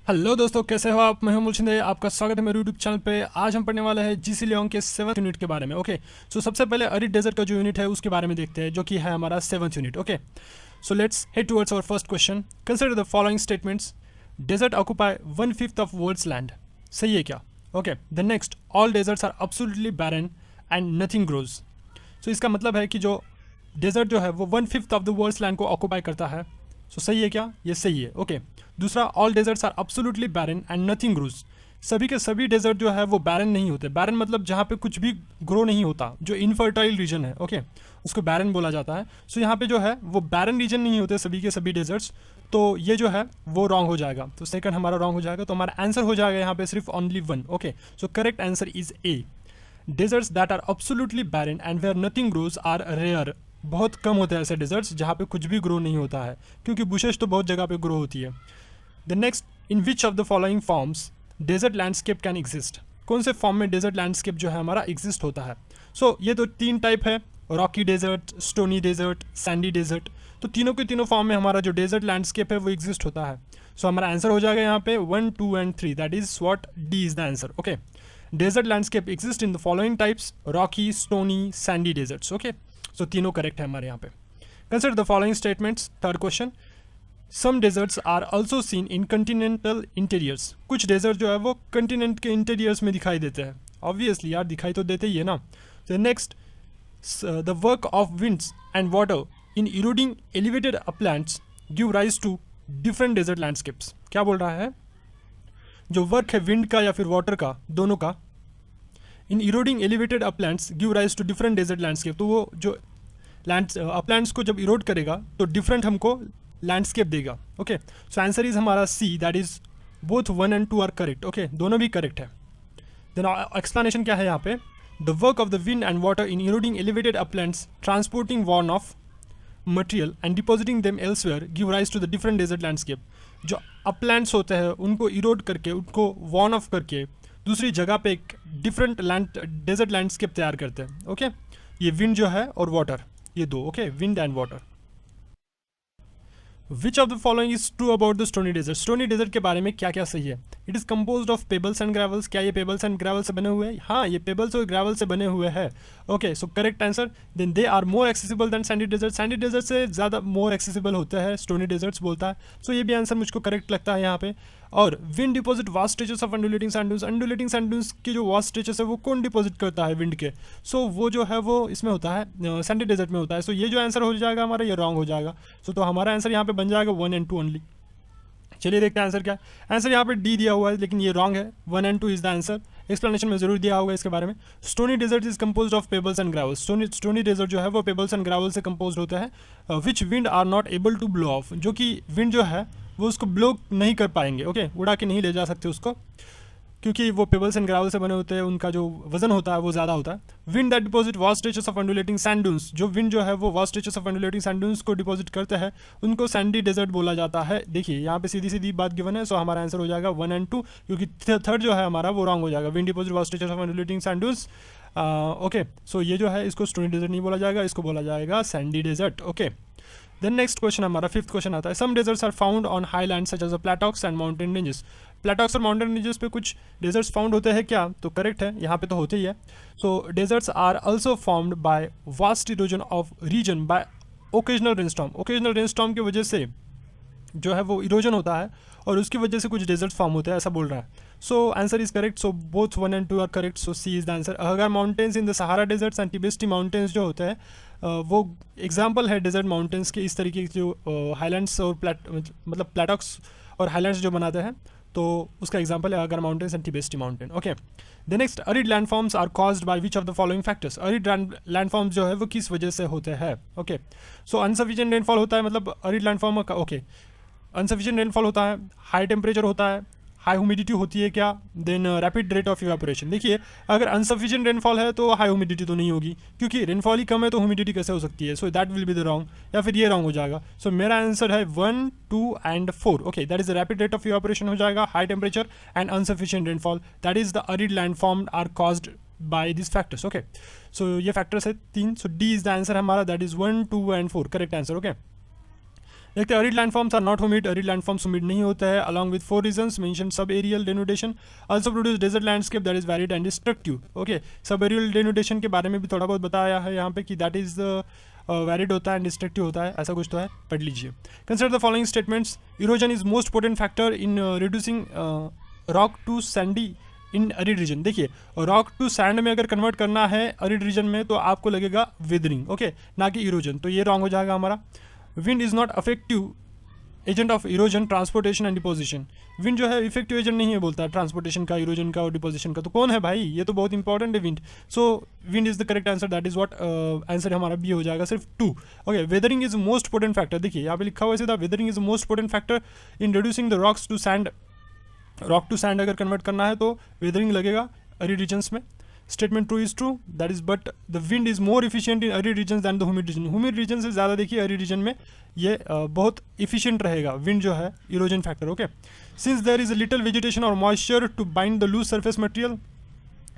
Hello दोस्तों, कैसे हो आप? मैं हूं मूल शिंदे, आपका स्वागत है मेरे यूट्यूब चैनल पे। आज हम पढ़ने वाले हैं जीसी लियोंग के 7th यूनिट के बारे में। ओके, सो सबसे पहले अरिड डेजर्ट का जो यूनिट है उसके बारे में देखते हैं, जो कि है हमारा 7th unit. Okay, so let's head towards our first question. Consider the following statements. Desert occupy 1/5 of world's land. सही है क्या? Okay, the next, all deserts are absolutely barren and nothing grows. So इसका मतलब है कि जो desert जो है वो 1/5 ऑफ द वर्ल्ड्स लैंड को ऑक्यूपाई करता है। सो सही है क्या? ये सही है। ओके, दूसरा, all deserts are absolutely barren and nothing grows. सभी के सभी डेजर्ट जो है वो बैरन नहीं होते। बैरन मतलब जहाँ पे कुछ भी ग्रो नहीं होता, जो इनफर्टाइल रीजन है। ओके, उसको बैरन बोला जाता है। सो यहाँ पे जो है वो बैरन रीजन नहीं होते सभी के सभी डेजर्ट्स। तो ये जो है वो रॉन्ग हो जाएगा। तो सेकंड हमारा रॉन्ग हो जाएगा। तो हमारा आंसर हो जाएगा यहाँ पे सिर्फ only one. Okay, so correct answer is A. Deserts that are absolutely barren and where nothing grows are rare. बहुत कम होते हैं ऐसे डेजर्ट्स जहाँ पे कुछ भी ग्रो नहीं होता है, क्योंकि बुशेस तो बहुत जगह पे ग्रो होती है। The next, in which of the following forms desert landscape can exist. कौन से फॉर्म में डेजर्ट लैंडस्केप जो है हमारा एग्जिस्ट होता है? सो ये तो तीन टाइप है, rocky desert, stony desert, sandy desert. तो तीनों के तीनों फॉर्म में हमारा जो डेजर्ट लैंडस्केप है वो एग्जिस्ट होता है। सो हमारा आंसर हो जाएगा यहाँ पे 1, 2 and 3, that is what D is the answer. Okay, desert landscape exist in the following types: rocky, stony, sandy deserts. Okay, so तीनों करेक्ट है हमारे यहाँ पे। Consider the following statements. Third question, some deserts are also seen in continental interiors. कुछ desert जो है वो continent के इंटीरियर्स में दिखाई देते हैं। ऑब्वियसली यार, दिखाई तो देते ही है ना। So next, the work of winds and water in eroding elevated uplands give rise to different desert landscapes. क्या बोल रहा है? जो वर्क है विंड का या फिर वाटर का, दोनों का, in eroding elevated uplands give rise to different desert landscape. तो वो जो लैंड अपलैंड्स को जब इरोड करेगा तो डिफरेंट हमको लैंडस्केप देगा। ओके, सो आंसर इज हमारा C, that is both 1 and 2 are correct. Okay, दोनों भी करेक्ट है। देन एक्सप्लेनेशन क्या है यहाँ पे? The work of the wind and water in eroding elevated uplands transporting worn off material and depositing them elsewhere give rise to the different desert landscape. जो uplands होते हैं उनको इरोड करके, उनको वॉर्न ऑफ करके दूसरी जगह पे एक डिफरेंट लैंड डेजर्ट लैंडस्केप तैयार करते हैं। ओके, ये विंड जो है और वाटर, ये दो। Okay, wind and water. Which of the following is true about the stony desert. Stony desert के बारे में क्या क्या सही है? It is composed of pebbles and gravels. क्या ये पेबल्स एंड ग्रेवल से बने हुए हैं? हाँ, ये पेबल्स और ग्रेवल से बने हुए हैं। Okay, so correct answer. Then they are more accessible than sandy desert. Sandy desert से ज़्यादा मोर एक्सेसिबल होता है स्टोनी डेजर्ट्स बोलता है। सो ये भी आंसर मुझको करेक्ट लगता है यहाँ पे। और wind deposit vast stretches of undulating sand dunes. Undulating sand dunes की जो वास्ट स्ट्रेचेस है वो कौन डिपॉजिट करता है? विंड के। सो वो जो है वो इसमें होता है, सैंडी डेजर्ट में होता है। सो ये जो आंसर हो जाएगा हमारा, ये रॉन्ग हो जाएगा। सो तो हमारा आंसर यहाँ पे बन जाएगा 1 and 2 ओनली। चलिए देखते हैं आंसर क्या है। आंसर यहाँ पे डी दिया हुआ है, लेकिन ये रॉन्ग है। 1 and 2 is the answer. Explanation में जरूर दिया होगा इसके बारे में। Stony desert is compose of pebbles and gravels. Stony desert जो है वो पेबल्स एंड ग्रावल से कंपोज होता है। Which wind are not able to blow off. जो कि विंड जो है वो उसको ब्लो नहीं कर पाएंगे। ओके, उड़ा के नहीं ले जा सकते उसको, क्योंकि वो पेबल्स एंड ग्रावल से बने होते हैं। उनका जो वजन होता है वो ज़्यादा होता है। Wind that deposit vast stretches of undulating sand dunes. जो विंड जो है वो vast stretches of undulating sand dunes को डिपॉजिट करते हैं, उनको सैंडी डेजर्ट बोला जाता है। देखिए यहाँ पे सीधी सीधी बात गिवन है। सो हमारा आंसर हो जाएगा 1 and 2, क्योंकि थर्ड जो है हमारा वो रॉन्ग हो जाएगा। Wind deposit vast stretches of undulating sand dunes. Okay, so ये जो है इसको स्टोनी डेजर्ट नहीं बोला जाएगा, इसको बोला जाएगा sandy desert. Okay, then next question हमारा 5th क्वेश्चन आता है। Some deserts are found on highland such as plateaux and mountain ranges. Plateaux और माउंटेन रेंजेस पे कुछ डेजर्ट्स फाउंड होते हैं क्या? तो करेक्ट है, यहाँ पे तो होते ही है। So deserts are also formed by vast erosion of region by occasional rainstorm. Occasional rainstorm की वजह से जो है वो इरोजन होता है और उसकी वजह से कुछ डेजर्ट्स फॉर्म होते हैं, ऐसा बोल रहा है। So answer is correct. So both 1 and 2 are correct. So C is the answer. Ahaggar mountains in the Sahara deserts and Tibesti mountains जो होते हैं, वो एग्जाम्पल है डेजर्ट माउंटेन्स के। इस तरीके के जो हाईलैंड्स और मतलब प्लेटॉक्स और हाईलैंड्स जो बनाते हैं, तो उसका एग्जाम्पल है Ahaggar mountains and Tibesti mountain. Okay, the next, arid landforms are caused by which of the following factors. Arid landforms जो है वो किस वजह से होते हैं? ओके, सो अनसफिशिएंट रेनफॉल होता है, मतलब अरिड लैंडफॉर्म का। ओके, अनसफिशिएंट रेनफॉल होता है, हाई टेम्परेचर होता है, हाई ह्यूमिडिटी होती है क्या, then rapid rate of evaporation. देखिए, अगर अनसफिशिएंट रेनफॉल है तो हाई ह्यूमिडिटी तो नहीं होगी, क्योंकि रेनफॉल ही कम है तो ह्यूमिडिटी कैसे हो सकती है? So that will be the wrong, या फिर ये रॉन्ग हो जाएगा। सो मेरा आंसर है 1, 2 and 4। Okay, that is the rapid rate of evaporation हो जाएगा, high temperature and unsufficient rainfall. That is the arid land formed are caused by this factors. Okay, so ये फैक्टर्स है 3। So D is the answer हमारा, that is 1, 2 and 4 correct answer. Okay, देखते हैं arid landforms are not humid, arid landforms humid नहीं होता है along with 4 reasons mention सब aerial denudation also produce desert landscape that is valid and destructive. Okay, सब aerial denudation के बारे में भी थोड़ा बहुत बताया है यहाँ पे कि दैट इज वैलिड होता है एंड डिस्ट्रक्टिव होता है, ऐसा कुछ तो है, पढ़ लीजिए। Consider the following statements, erosion is most potent factor in reducing rock to sandy in arid region. देखिए रॉक टू सैंड में अगर कन्वर्ट करना है अरिड रीजन में तो आपको लगेगा वेदरिंग, ओके, ना कि इरोजन, तो ये रॉन्ग हो जाएगा हमारा। Wind is not affective agent of erosion transportation and deposition. Wind जो है इफेक्टिव एजेंट नहीं है बोलता है ट्रांसपोर्टेशन का, इरोजन का और डिपोजिशन का, तो कौन है भाई, ये तो बहुत इंपॉर्टेंट है wind. So wind is the correct answer, that is what answer हमारा बी हो जाएगा, सिर्फ 2। Okay, weathering is most potent factor, देखिए यहाँ पे लिखा हुआ है सीधा, weathering is most potent factor in reducing the rocks to sand. Rock to sand अगर कन्वर्ट करना है तो वेदरिंग लगेगा अरिड रीजन्स में। Statement true is true, that is but the wind is more efficient in arid region than the humid region. Humid region से ज़्यादा देखिए arid reason में ये बहुत इफिशियंट रहेगा विंड जो है erosion factor. Okay, since there is a little vegetation और moisture to bind the loose surface material,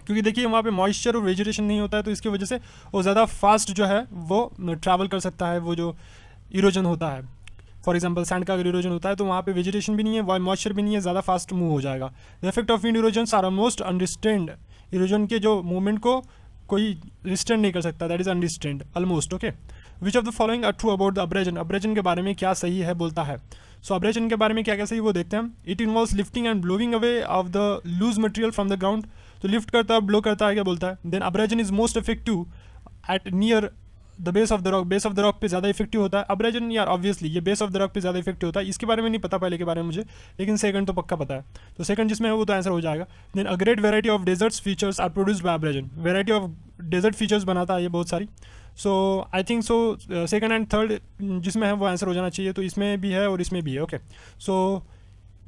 क्योंकि देखिए वहाँ पे मॉइस्चर और वेजिटेशन नहीं होता है तो इसकी वजह से वो ज़्यादा फास्ट जो है वो ट्रैवल कर सकता है, वो जो इरोजन होता है। फॉर एग्जाम्पल सैंड का अगर इरोजन होता है तो वहाँ पे वेजिटेशन भी नहीं है, मॉइस्चर भी नहीं है, ज़्यादा फास्ट मूव हो जाएगा। The effect of wind erosion are almost unrestrained, erosion के जो मूवमेंट को कोई रिस्ट्रेंड नहीं कर सकता, that is unrestrained almost. Okay, which of the following are true about the abrasion, abrasion के बारे में क्या सही है बोलता है। सो अब्रेजन के बारे में क्या क्या सही वो देखते हैं हम। It involves lifting and blowing away of the loose material from the ground, तो लिफ्ट करता है ब्लो करता है, क्या बोलता है। Then abrasion is most effective at near the base of the rock, base of the rock पे ज़्यादा इफेक्टिव होता है अब्रेजन, यार ऑब्वियसली ये बेस ऑफ द रॉक पे ज़्यादा इफेक्टिव होता है। इसके बारे में नहीं पता पहले के बारे में मुझे, लेकिन सेकंड तो पक्का पता है, तो सेकंड जिसमें है वो तो आंसर हो जाएगा। Then a great variety of deserts features are produced by abrasion, variety of desert features बनाता है ये बहुत सारी। So I think so second and third जिसमें है वो आंसर हो जाना चाहिए, तो इसमें भी है और इसमें भी है। Okay, so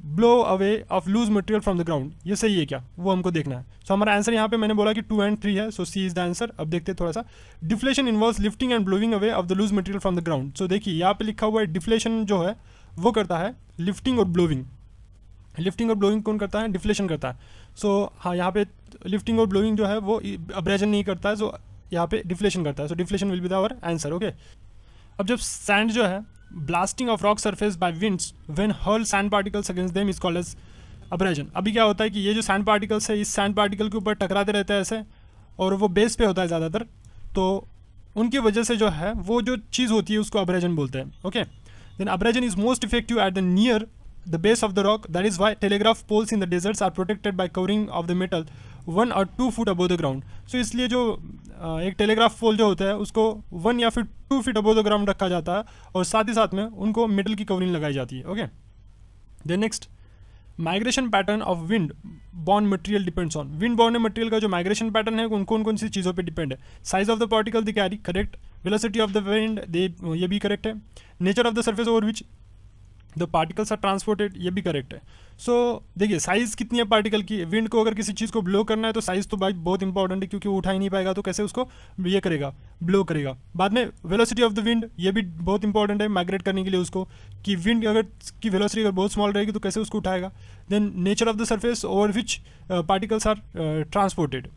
blow away of loose material from the ground, ये सही है क्या, वो हमको देखना है। सो हमारा आंसर यहाँ पे मैंने बोला कि 2 and 3 है, so C is the answer. अब देखते हैं थोड़ा सा, deflation involves lifting and blowing away of the loose material from the ground. So देखिए यहाँ पे लिखा हुआ है डिफ्लेशन जो है वो करता है लिफ्टिंग और ब्लोइंग, लिफ्टिंग और ब्लोइंग कौन करता है, डिफ्लेशन करता है। सो हाँ यहाँ पे लिफ्टिंग और ब्लोइंग जो है वो अब्रेजन नहीं करता है, सो यहाँ पे डिफ्लेशन करता है, so deflation will be the our answer. Okay, अब जब सैंड जो है blasting off rock surface by winds when hurl sand particles against them is called as abrasion. अभी क्या होता है कि ये जो सैंड पार्टिकल्स है इस सैंड पार्टिकल के ऊपर टकराते रहते हैं ऐसे, और वो बेस पे होता है ज़्यादातर, तो उनकी वजह से जो है वो जो चीज़ होती है उसको अब्रेजन बोलते हैं। Okay, then abrasion is most effective at the near the base of the rock, that is why telegraph poles in the deserts are protected by covering of the metal 1 or 2 foot above the ground. So इसलिए जो एक telegraph पोल जो होता है उसको 1 या फिर 2 feet above the ground रखा जाता है, और साथ ही साथ में उनको मेटल की कवरिंग लगाई जाती है। Okay, then next, migration pattern of wind borne material depends on, wind borne material का जो माइग्रेशन पैटर्न है उन कौन सी चीज़ों पे डिपेंड है। Size of the particle they carry, correct. Velocity of the wind they, ये भी करेक्ट है। Nature of the surface over which the particles are transported, ये भी करेक्ट है। सो देखिए साइज़ कितनी है पार्टिकल की, विंड को अगर किसी चीज़ को ब्लो करना है तो साइज़ तो भाई बहुत इंपॉर्टेंट है, क्योंकि वो उठा ही नहीं पाएगा तो कैसे उसको ये करेगा, ब्लो करेगा। बाद में वेलोसिटी ऑफ द विंड, ये भी बहुत इंपॉर्टेंट है माइग्रेट करने के लिए उसको, कि विंड अगर की वेलोसिटी अगर बहुत स्मॉल रहेगी तो कैसे उसको उठाएगा। Then nature of the surface over which particles are transported,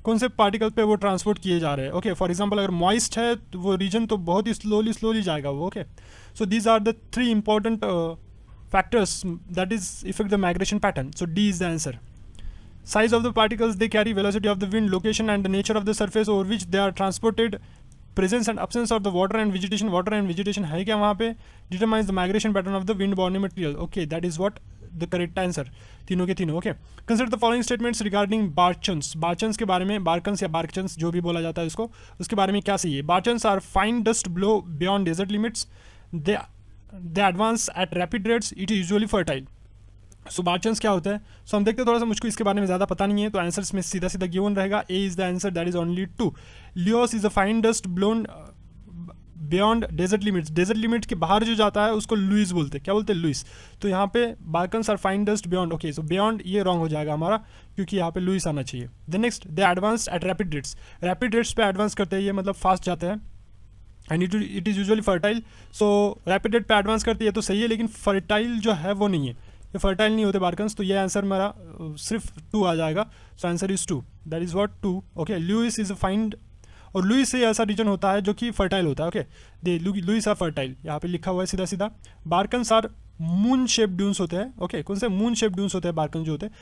कौन से पार्टिकल पे वो ट्रांसपोर्ट किए जा रहे हैं। ओके, फॉर एग्जांपल अगर मॉइस्ट है तो वो रीजन तो बहुत ही स्लोली जाएगा वो। Okay, so these are the 3 important factors that is affect the migration pattern. So D is the answer. Size of the particles they carry, velocity of the wind, location and the nature of the surface over which they are transported, presence and absence of the water and vegetation है क्या वहाँ पे, determines the migration pattern of the wind borne material. Okay, that is what the correct answer, तीनों के तीनों। Okay, consider the following statements regarding barchans, barchans के बारे में, barchans या barchans जो भी बोला जाता है इसको, उसके बारे में क्या सही है। barchans are fine dust blow beyond desert limits, they advance at rapid rates, it is usually fertile. सो बार्चन्स क्या होता है, सो हम देखते हैं थोड़ा सा, मुझको इसके बारे में ज़्यादा पता नहीं है, तो आंसर इसमें सीधा गिवन रहेगा, A is the answer, that is only 2। Loess is a fine dust blown beyond desert limits, desert limit के बाहर जो जाता है उसको लुइस बोलते हैं, क्या बोलते हैं, लुइस। तो यहाँ पे barchans are fine dust beyond, okay, so beyond ये रॉन्ग हो जाएगा हमारा, क्योंकि यहाँ पे लुइस आना चाहिए। The next, they advance at rapid rates, rapid rates पे एडवांस करते हैं, ये मतलब फास्ट जाते हैं, and it is usually fertile. So rapid rate पे एडवांस करती है तो सही है, लेकिन फर्टाइल जो है वो नहीं है, ये फर्टाइल नहीं होते बार्कन्स, तो ये आंसर मेरा सिर्फ 2 आ जाएगा। So answer is 2, that is what 2। Okay, loess is fine और लुइस से ऐसा रीजन होता है जो कि फर्टाइल होता है। Okay, they loess are fertile, यहाँ पे लिखा हुआ है सीधा सीधा। Barchans are moon shape dunes होते हैं। ओके, कौन से मून शेप ड्यून्स होते हैं बार्कन जो होते हैं,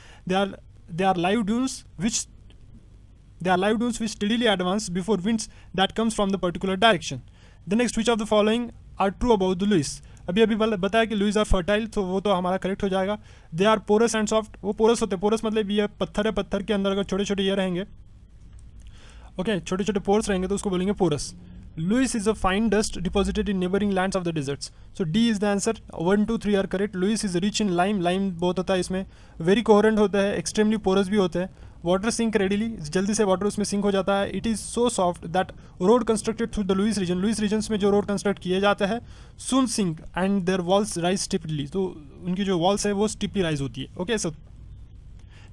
they are live dunes which steadily advance before winds that comes from the particular direction. The next, which of the following are true about the Lewis? अभी बताया कि लुइस आर फर्टाइल, तो वो तो हमारा करेक्ट हो जाएगा। They are porous and soft, वो पोरस होते हैं। पोरस मतलब ये पत्थर है, पत्थर के अंदर अगर छोटे छोटे ये रहेंगे, ओके, छोटे छोटे पोर्स रहेंगे तो उसको बोलेंगे porous. Loess is a fine dust deposited in neighbouring lands of the deserts. So D is the answer. 1, 2, 3 are correct. Loess is rich in lime, lime बहुत होता है इसमें। वेरी कोहरेंट होता है, एक्सट्रीमली पोरस भी होते हैं। वाटर सिंक रेडिली, जल्दी से वाटर उसमें सिंक हो जाता है। It is so soft that road constructed through the loess region, loess region में जो रोड कंस्ट्रक्ट किए जाते हैं, soon sink and their walls rise steeply, तो उनकी जो वॉल्स है वो स्टिपली राइज होती है। ओके, सो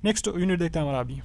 नेक्स्ट यूनिट देखते हैं हमारा अभी।